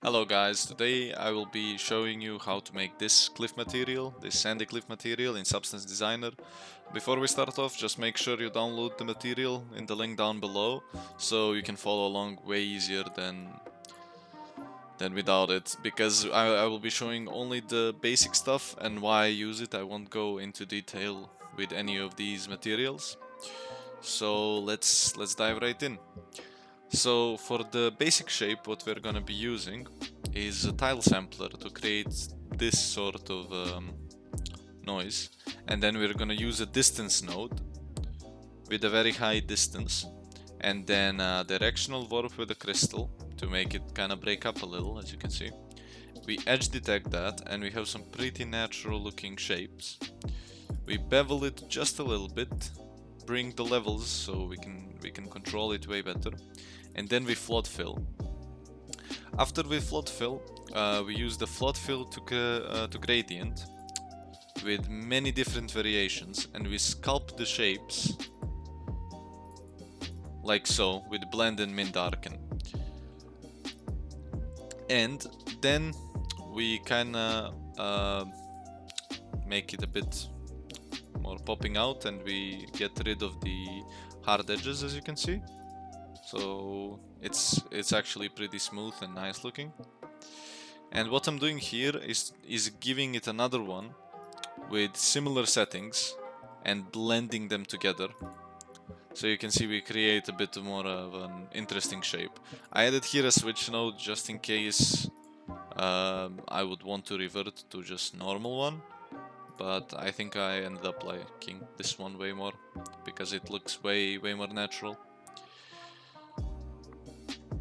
Hello guys, today I will be showing you how to make this cliff material, this sandy cliff material in Substance Designer. Before we start off, just make sure you download the material in the link down below so you can follow along way easier than without it, because I will be showing only the basic stuff and why I use it. I won't go into detail with any of these materials. So let's dive right in. So for the basic shape, what we're gonna be using is a tile sampler to create this sort of noise, and then we're gonna use a distance node with a very high distance, and then a directional warp with a crystal to make it kind of break up a little, as you can see. We edge detect that, and we have some pretty natural looking shapes. We bevel it just a little bit, bring the levels so we can control it way better, and then we flood fill. After we flood fill, we use the flood fill to gradient with many different variations, and we sculpt the shapes like so with blend and min darken. And then we kinda make it a bit more popping out, and we get rid of the hard edges, as you can see. So it's actually pretty smooth and nice looking. And what I'm doing here is giving it another one with similar settings and blending them together. So you can see we create a bit more of an interesting shape. I added here a switch node just in case I would want to revert to just normal one, but I think I ended up liking this one way more because it looks way more natural.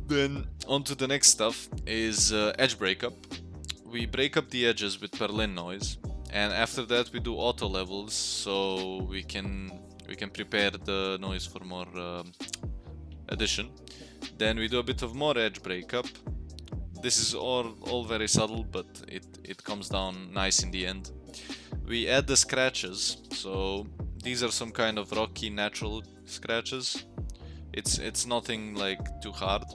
Then on to the next stuff is edge breakup. We break up the edges with Perlin noise, and after that we do auto levels so we can prepare the noise for more addition. Then we do a bit of more edge breakup. This is all very subtle, but it comes down nice in the end. We add the scratches, so these are some kind of rocky natural scratches. It's nothing like too hard.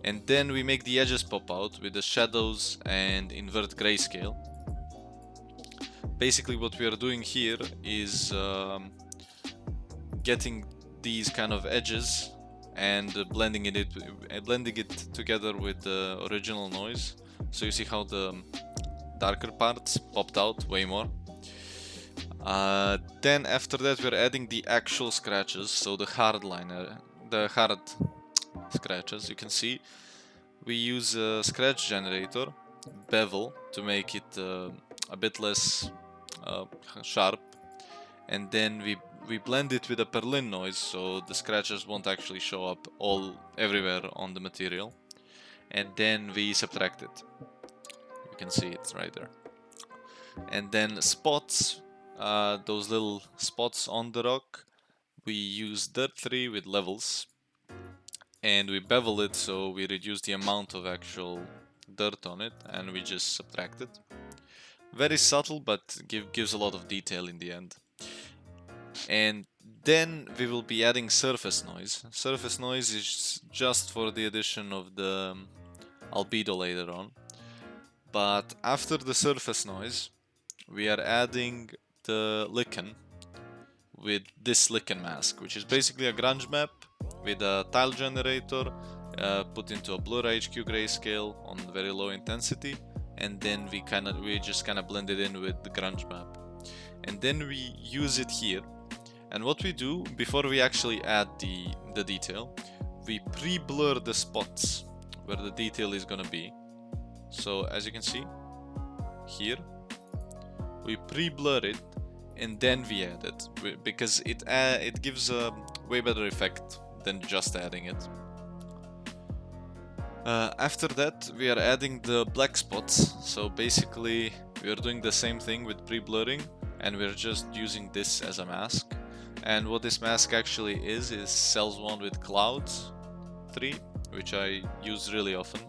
And then we make the edges pop out with the shadows and invert grayscale. Basically what we are doing here is getting these kind of edges and blending it together with the original noise. So you see how the darker parts popped out way more. Then after that we're adding the actual scratches, so the hard scratches. You can see we use a scratch generator bevel to make it a bit less sharp, and then we blend it with a Perlin noise so the scratches won't actually show up everywhere on the material, and then we subtract it. You can see it's right there. And then spots, those little spots on the rock, we use dirt 3 with levels, and we bevel it so we reduce the amount of actual dirt on it, and we just subtract it. Very subtle, but gives a lot of detail in the end. And then we will be adding surface noise. Surface noise is just for the addition of the albedo later on. But after the surface noise, we are adding the lichen with this lichen mask, which is basically a grunge map with a tile generator put into a blur HQ grayscale on very low intensity, and then we just kind of blend it in with the grunge map, and then we use it here. And what we do before we actually add the detail, we pre-blur the spots where the detail is gonna be. So as you can see here, we pre-blur it and then we add it, because it gives a way better effect than just adding it. After that we are adding the black spots, so basically we are doing the same thing with pre-blurring, and we're just using this as a mask. And what this mask actually is cells 1 with clouds 3, which I use really often.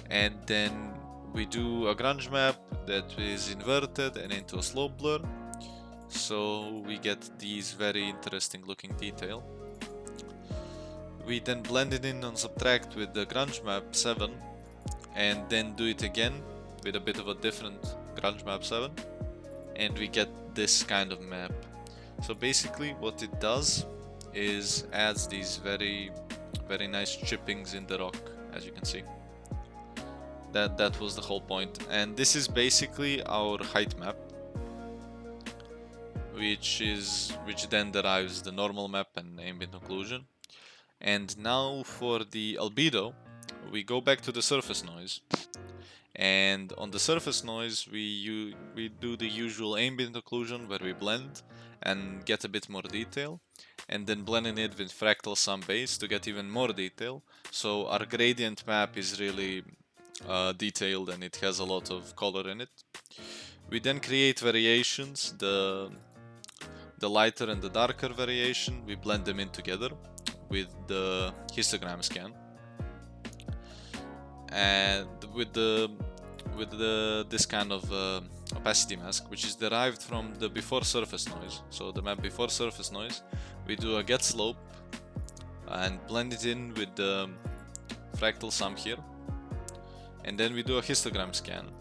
And then we do a grunge map that is inverted and into a slope blur, so we get these very interesting looking detail. We then blend it in on subtract with the grunge map 7, and then do it again with a bit of a different grunge map 7, and we get this kind of map. So basically what it does is adds these very nice chippings in the rock, as you can see. That was the whole point. And this is basically our height map, which then derives the normal map and ambient occlusion. And now for the albedo, we go back to the surface noise. And on the surface noise, we do the usual ambient occlusion where we blend and get a bit more detail, and then blending it with fractal sum base to get even more detail. So our gradient map is really detailed and it has a lot of color in it. We then create variations, the lighter and the darker variation, we blend them in together with the histogram scan. And with this kind of opacity mask, which is derived from the before surface noise. So the map before surface noise, we do a get slope and blend it in with the fractal sum here, and then we do a histogram scan,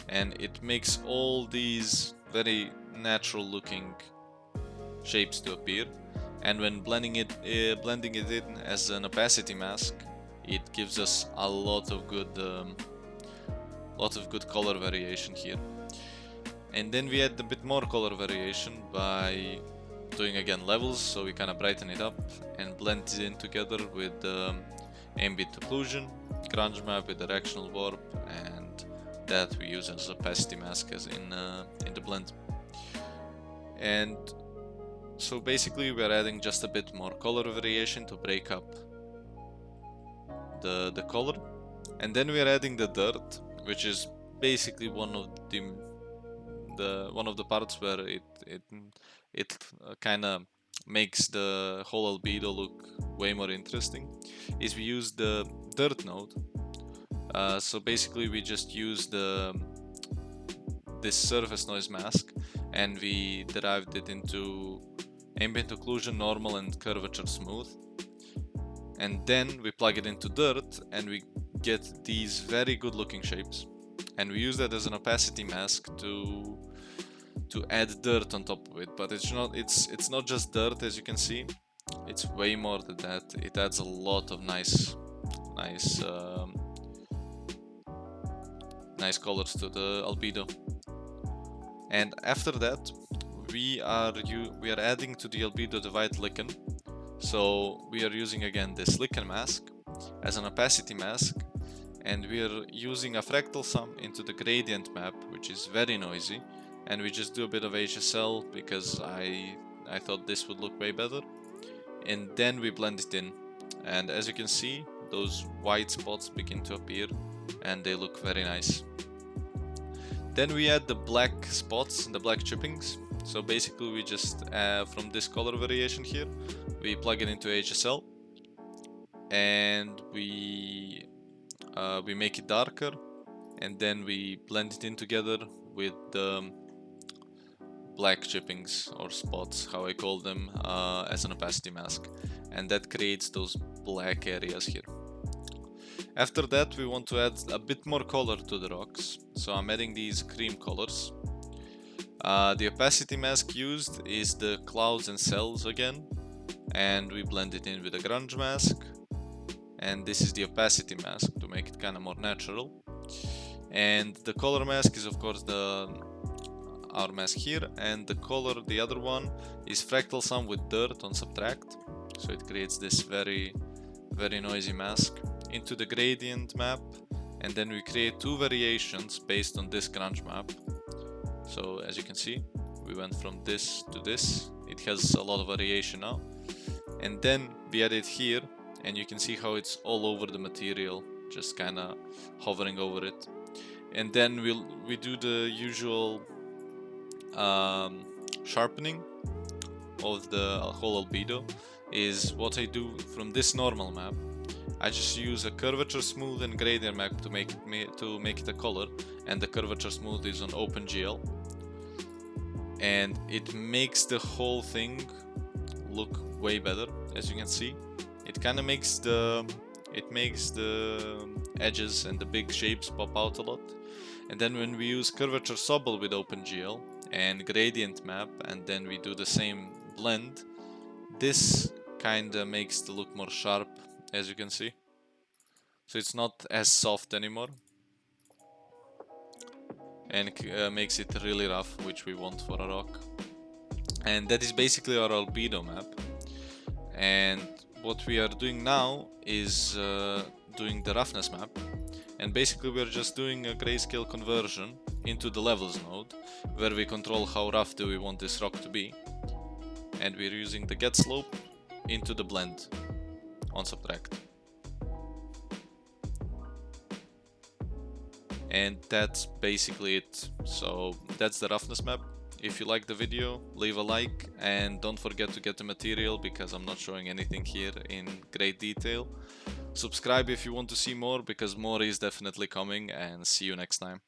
and it makes all these very natural looking shapes to appear. And when blending it in as an opacity mask, it gives us a lot of good color variation here. And then we add a bit more color variation by doing again levels, so we kind of brighten it up and blend it in together with ambient occlusion, grunge map with directional warp, and that we use as opacity mask as in the blend. And so basically we're adding just a bit more color variation to break up the color. And then we're adding the dirt, which is basically one of the parts where it kind of makes the whole albedo look way more interesting, is we use the dirt node. So basically we just use this surface noise mask, and we derived it into ambient occlusion, normal, and curvature smooth. And then we plug it into dirt and we get these very good looking shapes, and we use that as an opacity mask to add dirt on top of it. But it's not just dirt, as you can see, it's way more than that. It adds a lot of nice colors to the albedo. And after that we are adding to the albedo the white lichen. So we are using again this lichen mask as an opacity mask, and we are using a fractal sum into the gradient map, which is very noisy, and we just do a bit of HSL because I thought this would look way better. And then we blend it in, and as you can see, those white spots begin to appear and they look very nice. Then we add the black spots and the black chippings. So basically we just from this color variation here, we plug it into HSL and we make it darker, and then we blend it in together with the black chippings or spots, how I call them, as an opacity mask, and that creates those black areas here. After that we want to add a bit more color to the rocks, so I'm adding these cream colors. The opacity mask used is the clouds and cells again, and we blend it in with a grunge mask, and this is the opacity mask to make it kind of more natural. And the color mask is of course our mask here, and the other one is fractal sum with dirt on subtract, so it creates this very noisy mask into the gradient map. And then we create two variations based on this grunge map. So as you can see, we went from this to this. It has a lot of variation now. And then we add it here, and you can see how it's all over the material, just kind of hovering over it. And then we do the usual sharpening of the whole albedo. Is what I do from this normal map. I just use a curvature smooth and gradient map to make it a color, and the curvature smooth is on OpenGL, and it makes the whole thing look way better, as you can see. it kind of makes the edges and the big shapes pop out a lot. And then when we use curvature sobble with OpenGL and gradient map, and then we do the same blend, this kind of makes the look more sharp, as you can see. So it's not as soft anymore, and makes it really rough, which we want for a rock. And that is basically our albedo map. And what we are doing now is doing the roughness map. And basically we're just doing a grayscale conversion into the levels node, where we control how rough do we want this rock to be. And we're using the get slope into the blend on subtract. And that's basically it. So that's the roughness map. If you like the video, leave a like, and don't forget to get the material, because I'm not showing anything here in great detail. Subscribe if you want to see more, because more is definitely coming, and see you next time.